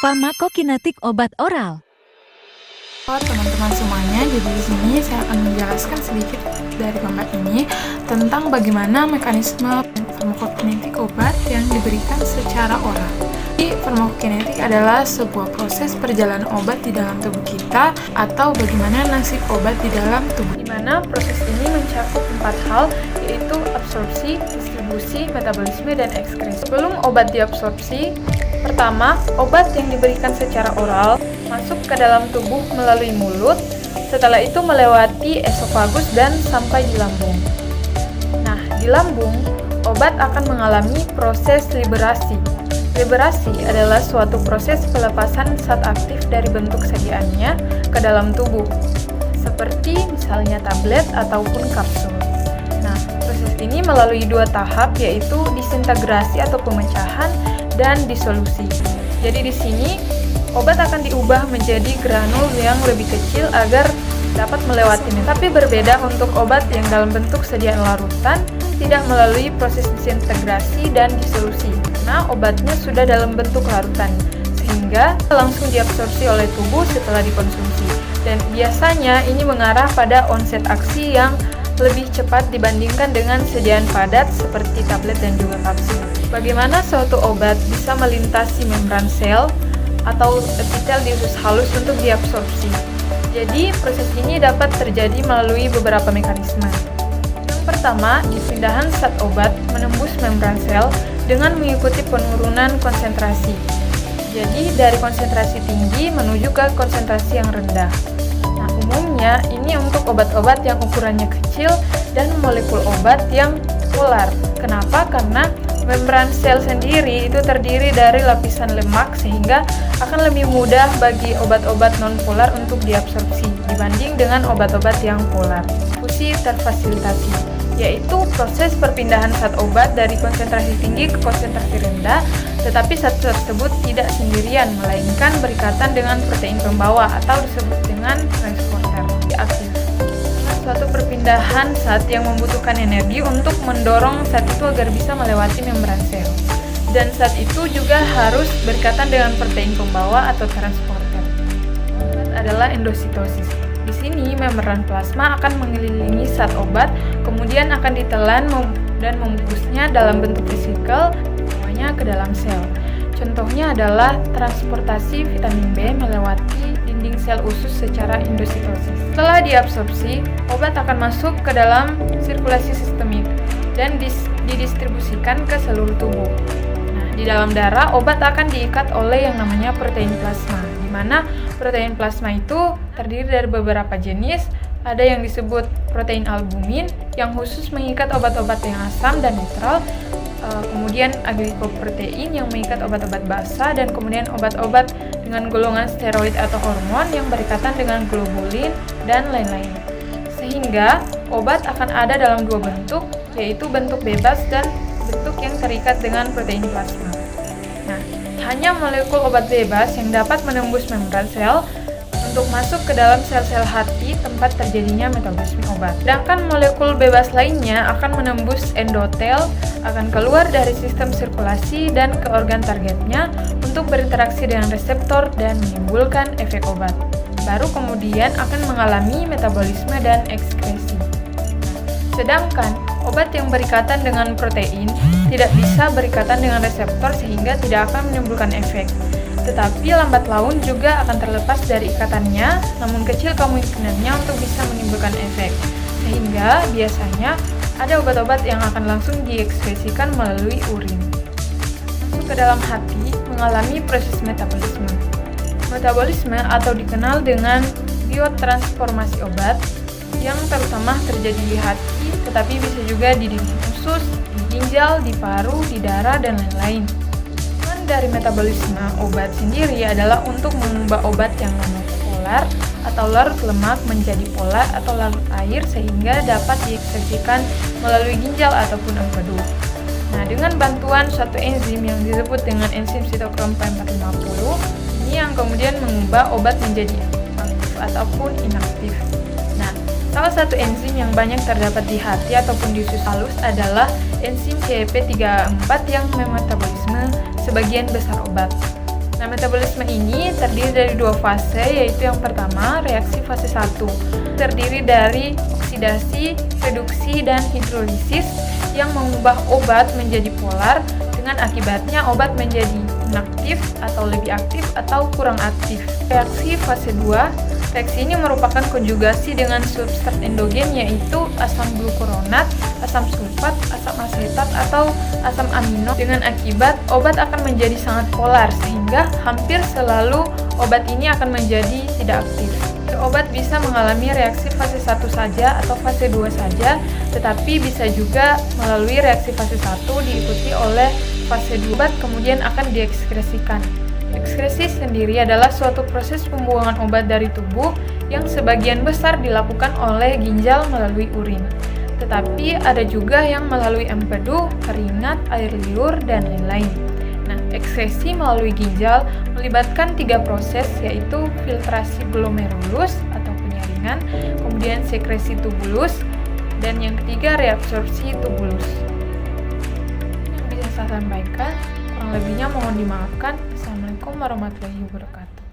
Farmakokinetik obat oral. Halo teman-teman semuanya, jadi di sini saya akan menjelaskan sedikit dari gambar ini tentang bagaimana mekanisme farmakokinetik obat yang diberikan secara oral. Jadi, farmakokinetik adalah sebuah proses perjalanan obat di dalam tubuh kita atau bagaimana nasib obat di dalam tubuh. Di mana proses ini mencakup 4 hal, yaitu absorpsi, distribusi, metabolisme, dan ekskresi. Sebelum obat diabsorpsi, pertama, obat yang diberikan secara oral masuk ke dalam tubuh melalui mulut, setelah itu melewati esofagus dan sampai di lambung. Nah, di lambung, obat akan mengalami proses liberasi. Liberasi adalah suatu proses pelepasan zat aktif dari bentuk sediaannya ke dalam tubuh, seperti misalnya tablet ataupun kapsul. Nah, proses ini melalui 2 tahap, yaitu disintegrasi atau pemecahan dan disolusi. Jadi di sini obat akan diubah menjadi granul yang lebih kecil agar dapat melewatinya. Tapi berbeda untuk obat yang dalam bentuk sediaan larutan, tidak melalui proses disintegrasi dan disolusi. Nah, obatnya sudah dalam bentuk larutan, sehingga langsung diabsorpsi oleh tubuh setelah dikonsumsi. Dan biasanya ini mengarah pada onset aksi yang lebih cepat dibandingkan dengan sediaan padat seperti tablet dan juga kapsul. Bagaimana suatu obat bisa melintasi membran sel atau epitel di usus halus untuk diabsorpsi? Jadi, proses ini dapat terjadi melalui beberapa mekanisme. Yang pertama, perpindahan zat obat menembus membran sel dengan mengikuti penurunan konsentrasi. Jadi, dari konsentrasi tinggi menuju ke konsentrasi yang rendah. Nah, umumnya ini untuk obat-obat yang ukurannya kecil dan molekul obat yang polar. Kenapa? Karena membran sel sendiri itu terdiri dari lapisan lemak, sehingga akan lebih mudah bagi obat-obat non-polar untuk diabsorpsi dibanding dengan obat-obat yang polar. Distribusi terfasilitasi, yaitu proses perpindahan zat obat dari konsentrasi tinggi ke konsentrasi rendah, tetapi zat tersebut tidak sendirian, melainkan berikatan dengan protein pembawa atau disebut dengan transporter aktif. Suatu perpindahan zat yang membutuhkan energi untuk mendorong zat itu agar bisa melewati membran sel. Dan zat itu juga harus berikatan dengan protein pembawa atau transporter. Adalah endositosis. Di sini membran plasma akan mengelilingi zat obat, kemudian akan ditelan dan membungkusnya dalam bentuk vesikel ke dalam sel. Contohnya adalah transportasi vitamin B melewati dinding sel usus secara endositosis. Setelah diabsorpsi, obat akan masuk ke dalam sirkulasi sistemik dan didistribusikan ke seluruh tubuh. Nah, di dalam darah, obat akan diikat oleh yang namanya protein plasma, di mana protein plasma itu terdiri dari beberapa jenis. Ada yang disebut protein albumin yang khusus mengikat obat-obat yang asam dan netral, kemudian aglikoprotein yang mengikat obat-obat basa, dan kemudian obat-obat dengan golongan steroid atau hormon yang berikatan dengan globulin dan lain-lain. Sehingga obat akan ada dalam 2 bentuk, yaitu bentuk bebas dan bentuk yang terikat dengan protein plasma. Nah, hanya molekul obat bebas yang dapat menembus membran sel untuk masuk ke dalam sel-sel hati tempat terjadinya metabolisme obat. Sedangkan molekul bebas lainnya akan menembus endotel, akan keluar dari sistem sirkulasi dan ke organ targetnya untuk berinteraksi dengan reseptor dan menimbulkan efek obat. Baru kemudian akan mengalami metabolisme dan ekskresi. Sedangkan obat yang berikatan dengan protein tidak bisa berikatan dengan reseptor sehingga tidak akan menimbulkan efek. Tetapi lambat laun juga akan terlepas dari ikatannya, namun kecil kemungkinannya untuk bisa menimbulkan efek. Sehingga biasanya ada obat-obat yang akan langsung diekspresikan melalui urin. Masuk ke dalam hati mengalami proses metabolisme. Metabolisme atau dikenal dengan biotransformasi obat yang terutama terjadi di hati, tetapi bisa juga di dinding usus, di ginjal, di paru, di darah, dan lain-lain. Dari metabolisme obat sendiri adalah untuk mengubah obat yang monopolar atau larut lemak menjadi polar atau larut air sehingga dapat diekspresikan melalui ginjal ataupun empedu. Nah, dengan bantuan suatu enzim yang disebut dengan enzim sitokrom P450, ini yang kemudian mengubah obat menjadi aktif ataupun inaktif. Nah, salah satu enzim yang banyak terdapat di hati ataupun di usus halus adalah enzim CYP3A4 yang memetabolisme sebagian besar obat. Nah, metabolisme ini terdiri dari dua fase, yaitu yang pertama, reaksi fase 1. Terdiri dari oksidasi, reduksi, dan hidrolisis yang mengubah obat menjadi polar, dengan akibatnya obat menjadi inaktif atau lebih aktif atau kurang aktif. Reaksi fase 2, reaksi ini merupakan konjugasi dengan substrat endogen, yaitu asam glukuronat, asam sulfat, asam asetat, atau asam amino. Dengan akibat obat akan menjadi sangat polar, sehingga hampir selalu obat ini akan menjadi tidak aktif. Obat bisa mengalami reaksi fase 1 saja atau fase 2 saja, tetapi bisa juga melalui reaksi fase 1 diikuti oleh fase 2. Obat kemudian akan diekskresikan. Ekskresi sendiri adalah suatu proses pembuangan obat dari tubuh yang sebagian besar dilakukan oleh ginjal melalui urin. Tetapi ada juga yang melalui empedu, keringat, air liur, dan lain-lain. Nah, ekskresi melalui ginjal melibatkan 3 proses, yaitu filtrasi glomerulus atau penyaringan, kemudian sekresi tubulus, dan yang ketiga reabsorpsi tubulus. Yang bisa saya sampaikan, kurang lebihnya mohon dimaafkan. Assalamualaikum warahmatullahi wabarakatuh.